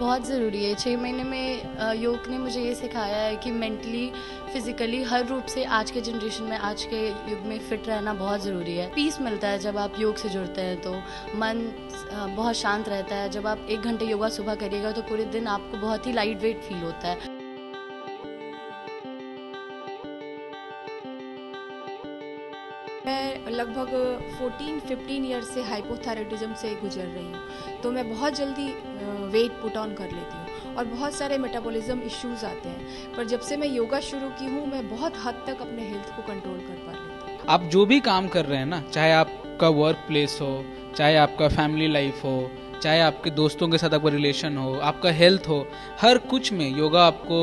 बहुत ज़रूरी है। 6 महीने में योग ने मुझे ये सिखाया है कि मेंटली, फिज़िकली हर रूप से आज के जनरेशन में, आज के युग में फ़िट रहना बहुत ज़रूरी है। पीस मिलता है जब आप योग से जुड़ते हैं तो मन बहुत शांत रहता है। जब आप 1 घंटे योगा सुबह करिएगा तो पूरे दिन आपको बहुत ही लाइट वेट फ़ील होता है। मैं लगभग 14-15 ईयर्स से हाइपोथायराइडिज्म से गुजर रही हूँ, तो मैं बहुत जल्दी वेट पुट ऑन कर लेती हूँ और बहुत सारे मेटाबॉलिज्म इश्यूज आते हैं। पर जब से मैं योगा शुरू की हूँ, मैं बहुत हद तक अपने हेल्थ को कंट्रोल कर पा लेती हूँ। आप जो भी काम कर रहे हैं ना, चाहे आपका वर्क प्लेस हो, चाहे आपका फैमिली लाइफ हो, चाहे आपके दोस्तों के साथ आपका रिलेशन हो, आपका हेल्थ हो, हर कुछ में योगा आपको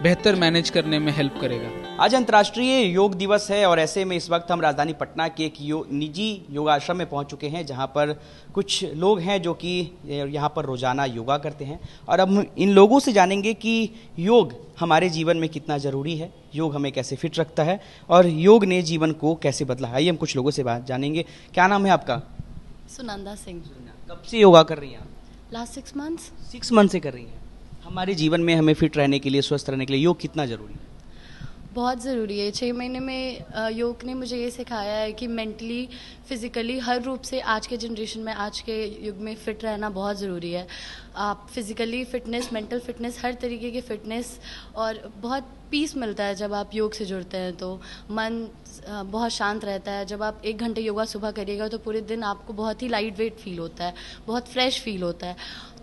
बेहतर मैनेज करने में हेल्प करेगा। आज अंतर्राष्ट्रीय योग दिवस है और ऐसे में इस वक्त हम राजधानी पटना के एक निजी योगाश्रम में पहुंच चुके हैं, जहां पर कुछ लोग हैं जो कि यहां पर रोजाना योगा करते हैं। और अब हम इन लोगों से जानेंगे कि योग हमारे जीवन में कितना ज़रूरी है, योग हमें कैसे फिट रखता है और योग ने जीवन को कैसे बदला है। आइए हम कुछ लोगों से बात जानेंगे। क्या नाम है आपका? सुनंदा सिंह। कब से योगा कर रही हैं आप? Last 6 months. 6 मंथ से कर रही हैं। हमारे जीवन में हमें फिट रहने के लिए, स्वस्थ रहने के लिए योग कितना ज़रूरी है? बहुत ज़रूरी है। 6 महीने में योग ने मुझे ये सिखाया है कि मेंटली, फिज़िकली हर रूप से आज के जनरेशन में, आज के युग में फ़िट रहना बहुत ज़रूरी है। आप फिज़िकली फ़िटनेस, मेंटल फ़िटनेस, हर तरीके की फ़िटनेस, और बहुत पीस मिलता है जब आप योग से जुड़ते हैं तो मन बहुत शांत रहता है। जब आप 1 घंटे योगा सुबह करिएगा तो पूरे दिन आपको बहुत ही लाइट वेट फ़ील होता है, बहुत फ्रेश फ़ील होता है।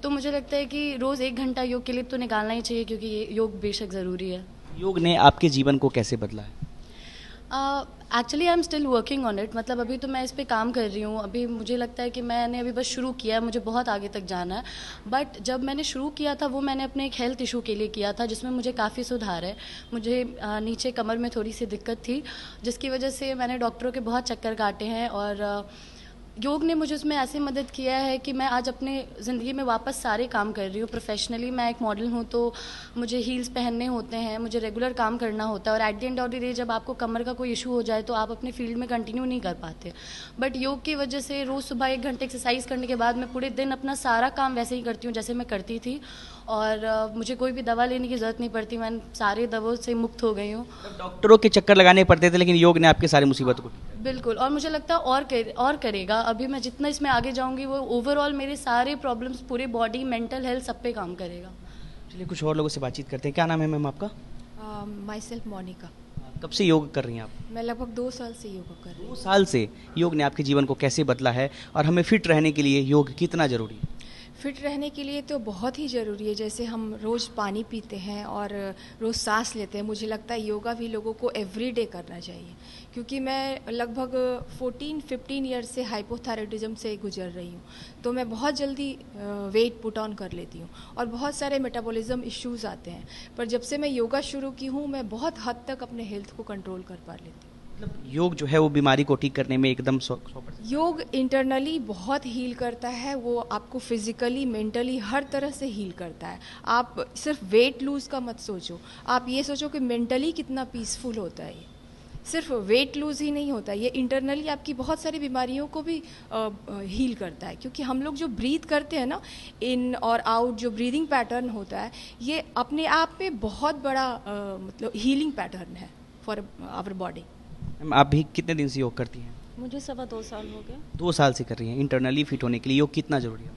तो मुझे लगता है कि रोज़ 1 घंटा योग के लिए तो निकालना ही चाहिए, क्योंकि ये योग बेशक ज़रूरी है। योग ने आपके जीवन को कैसे बदला है? Actually I am still working on it. मतलब अभी तो मैं इस पे काम कर रही हूँ। अभी मुझे लगता है कि मैंने अभी बस शुरू किया है, मुझे बहुत आगे तक जाना है। बट जब मैंने शुरू किया था वो मैंने अपने एक हेल्थ इशू के लिए किया था, जिसमें मुझे काफ़ी सुधार है। मुझे नीचे कमर में थोड़ी सी दिक्कत थी, जिसकी वजह से मैंने डॉक्टरों के बहुत चक्कर काटे हैं, और योग ने मुझे उसमें ऐसे मदद किया है कि मैं आज अपने ज़िंदगी में वापस सारे काम कर रही हूँ। प्रोफेशनली मैं एक मॉडल हूँ, तो मुझे हील्स पहनने होते हैं, मुझे रेगुलर काम करना होता है, और at the end of the day जब आपको कमर का कोई इशू हो जाए तो आप अपने फील्ड में कंटिन्यू नहीं कर पाते। बट योग की वजह से रोज़ सुबह 1 घंटे एक्सरसाइज करने के बाद मैं पूरे दिन अपना सारा काम वैसे ही करती हूँ जैसे मैं करती थी, और मुझे कोई भी दवा लेने की ज़रूरत नहीं पड़ती। मैं सारे दवाओं से मुक्त हो गई हूँ। डॉक्टरों के चक्कर लगाने पड़ते थे, लेकिन योग ने आपके सारी मुसीबतों को बिल्कुल, और मुझे लगता है और करेगा। अभी मैं जितना इसमें आगे जाऊंगी वो ओवरऑल मेरे सारे प्रॉब्लम्स, पूरे बॉडी, मेंटल हेल्थ, सब पे काम करेगा। चलिए कुछ और लोगों से बातचीत करते हैं। क्या नाम है मैम आपका? Myself Monika. कब से योग कर रही हैं आप? मैं लगभग 2 साल से योगा कर रही 2 हूँ। साल से। योग ने आपके जीवन को कैसे बदला है और हमें फिट रहने के लिए योग कितना जरूरी है? फिट रहने के लिए तो बहुत ही ज़रूरी है। जैसे हम रोज़ पानी पीते हैं और रोज़ सांस लेते हैं, मुझे लगता है योगा भी लोगों को एवरीडे करना चाहिए। क्योंकि मैं लगभग 14-15 ईयर्स से हाइपोथायराइडिज्म से गुजर रही हूँ, तो मैं बहुत जल्दी वेट पुट ऑन कर लेती हूँ और बहुत सारे मेटाबॉलिज्म इश्यूज आते हैं। पर जब से मैं योगा शुरू की हूँ, मैं बहुत हद तक अपने हेल्थ को कंट्रोल कर पा लेती हूँ। मतलब योग जो है वो बीमारी को ठीक करने में एकदम 100%। योग इंटरनली बहुत हील करता है। वो आपको फिजिकली, मेंटली हर तरह से हील करता है। आप सिर्फ वेट लूज का मत सोचो, आप ये सोचो कि मेंटली कितना पीसफुल होता है। ये सिर्फ वेट लूज ही नहीं होता, ये इंटरनली आपकी बहुत सारी बीमारियों को भी हील करता है। क्योंकि हम लोग जो ब्रीथ करते हैं ना, इन और आउट, जो ब्रीदिंग पैटर्न होता है, ये अपने आप में बहुत बड़ा मतलब हीलिंग पैटर्न है फॉर आवर बॉडी। आप भी कितने दिन से योग करती हैं? मुझे 2.25 साल हो गए। 2 साल से कर रही हैं। इंटरनली फिट होने के लिए योग कितना जरूरी है?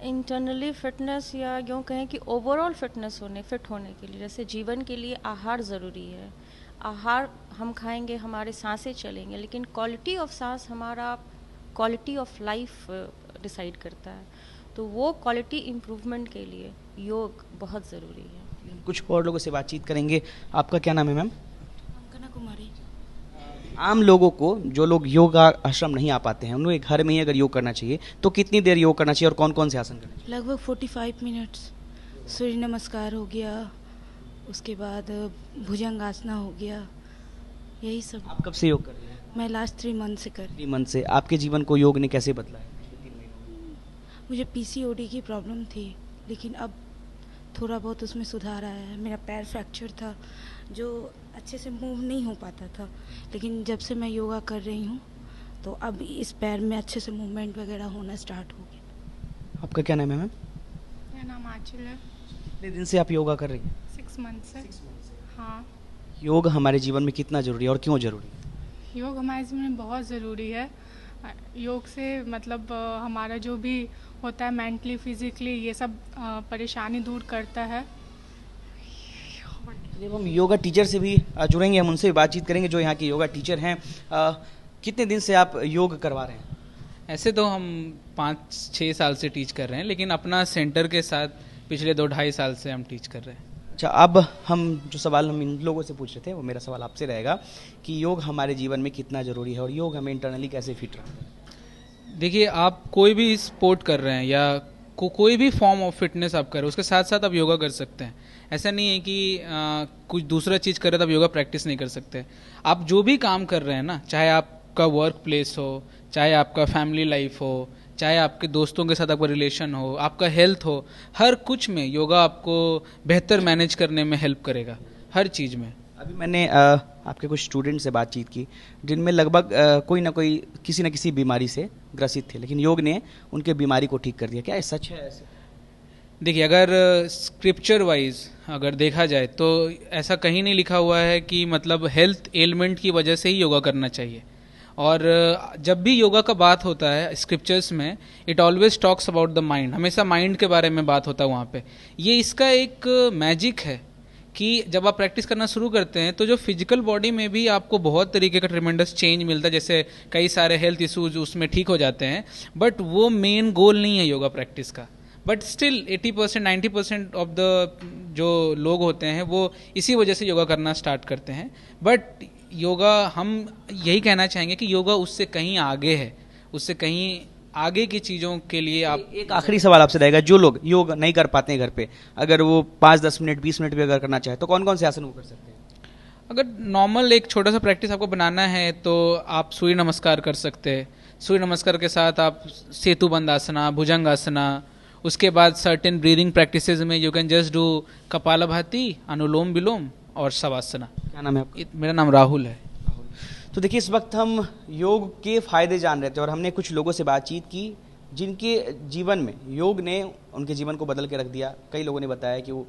इंटरनली फिटनेस, या यूँ कहें कि ओवरऑल फिटनेस फिट होने के लिए, जैसे जीवन के लिए आहार ज़रूरी है। आहार हम खाएंगे, हमारे सांसें चलेंगे, लेकिन क्वालिटी ऑफ सांस हमारा क्वालिटी ऑफ लाइफ डिसाइड करता है। तो वो क्वालिटी इम्प्रूवमेंट के लिए योग बहुत ज़रूरी है। कुछ और लोगों से बातचीत करेंगे। आपका क्या नाम है मैम? अंकना कुमारी। आम लोगों को, जो लोग योगा आश्रम नहीं आ पाते हैं, उन्हें घर में ही अगर योग करना चाहिए तो कितनी देर योग करना चाहिए और कौन कौन से आसन करना चाहिए? लगभग 45 मिनट्स। सूर्य नमस्कार हो गया, उसके बाद भुजंगासना हो गया, यही सब। आप कब से योग कर रहे हैं? मैं लास्ट 3 मंथ से कर रही 3 मंथ से। आपके जीवन को योग ने कैसे बदला है? हूँ। मुझे पीसीओडी की प्रॉब्लम थी, लेकिन अब थोड़ा बहुत उसमें सुधार आया है। मेरा पैर फ्रैक्चर था, जो अच्छे से मूव नहीं हो पाता था, लेकिन जब से मैं योगा कर रही हूँ तो अब इस पैर में अच्छे से मूवमेंट वगैरह होना स्टार्ट हो गया। आपका क्या नाम है मैम? नाम आंचल है। कितने दिन से आप योगा कर रही हैं? 6 मंथ से। हाँ, योग हमारे जीवन में कितना जरूरी है और क्यों जरूरी है? योग हमारे जीवन में बहुत ज़रूरी है। योग से मतलब हमारा जो भी होता है मेंटली फिजिकली ये सब परेशानी दूर करता है। जब हम योगा टीचर से भी जुड़ेंगे, हम उनसे भी बातचीत करेंगे जो यहाँ के योगा टीचर हैं। कितने दिन से आप योग करवा रहे हैं? ऐसे तो हम 5-6 साल से टीच कर रहे हैं, लेकिन अपना सेंटर के साथ पिछले 2-2.5 साल से हम टीच कर रहे हैं। अच्छा, अब हम जो सवाल हम इन लोगों से पूछ रहे थे वो मेरा सवाल आपसे रहेगा कि योग हमारे जीवन में कितना ज़रूरी है और योग हमें इंटरनली कैसे फिट रखता है? देखिए, आप कोई भी स्पोर्ट कर रहे हैं या कोई भी फॉर्म ऑफ फिटनेस आप कर रहे हो, उसके साथ साथ आप योगा कर सकते हैं। ऐसा नहीं है कि कुछ दूसरा चीज़ कर रहे तो आप योगा प्रैक्टिस नहीं कर सकते। आप जो भी काम कर रहे हैं ना, चाहे आपका वर्क प्लेस हो, चाहे आपका फैमिली लाइफ हो, चाहे आपके दोस्तों के साथ आपका रिलेशन हो, आपका हेल्थ हो, हर कुछ में योगा आपको बेहतर मैनेज करने में हेल्प करेगा, हर चीज़ में। अभी मैंने आपके कुछ स्टूडेंट से बातचीत की जिनमें लगभग कोई ना कोई किसी न किसी बीमारी से ग्रसित थे, लेकिन योग ने उनके बीमारी को ठीक कर दिया। क्या ये सच है? ऐसे देखिए, अगर स्क्रिप्चर वाइज अगर देखा जाए तो ऐसा कहीं नहीं लिखा हुआ है कि मतलब हेल्थ एलिमेंट की वजह से ही योगा करना चाहिए। और जब भी योगा का बात होता है स्क्रिप्चर्स में, it always talks about the mind, हमेशा माइंड के बारे में बात होता है वहाँ पे। ये इसका एक मैजिक है कि जब आप प्रैक्टिस करना शुरू करते हैं तो जो फिजिकल बॉडी में भी आपको बहुत तरीके का ट्रिमेंडस चेंज मिलता है, जैसे कई सारे हेल्थ इश्यूज उसमें ठीक हो जाते हैं। बट वो मेन गोल नहीं है योगा प्रैक्टिस का। बट स्टिल 80% 90% ऑफ द जो लोग होते हैं वो इसी वजह से योगा करना स्टार्ट करते हैं। बट योगा, हम यही कहना चाहेंगे कि योगा उससे कहीं आगे है, उससे कहीं आगे की चीज़ों के लिए आप। एक आखिरी सवाल आपसे रहेगा, जो लोग योग नहीं कर पाते हैं घर पे, अगर वो 5-10 मिनट 20 मिनट भी अगर करना चाहे तो कौन कौन से आसन वो कर सकते हैं? अगर नॉर्मल एक छोटा सा प्रैक्टिस आपको बनाना है तो आप सूर्य नमस्कार कर सकते हैं। सूर्य नमस्कार के साथ आप सेतु बंद आसना, भुजंग आसना, उसके बाद सर्टेन ब्रीदिंग प्रैक्टिसेस में you can just do kapalbhati, anulom vilom और शवासना। क्या नाम है आपका? मेरा नाम राहुल है। तो देखिए, इस वक्त हम योग के फायदे जान रहे थे और हमने कुछ लोगों से बातचीत की जिनके जीवन में योग ने उनके जीवन को बदल के रख दिया। कई लोगों ने बताया कि वो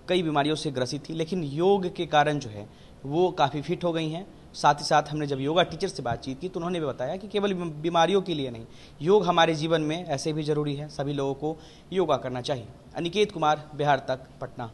कई बीमारियों से ग्रसित थी, लेकिन योग के कारण जो है वो काफ़ी फिट हो गई हैं। साथ ही साथ हमने जब योगा टीचर से बातचीत की तो उन्होंने भी बताया कि केवल बीमारियों के लिए नहीं, योग हमारे जीवन में ऐसे भी ज़रूरी है। सभी लोगों को योगा करना चाहिए। अनिकेत कुमार, बिहार तक, पटना।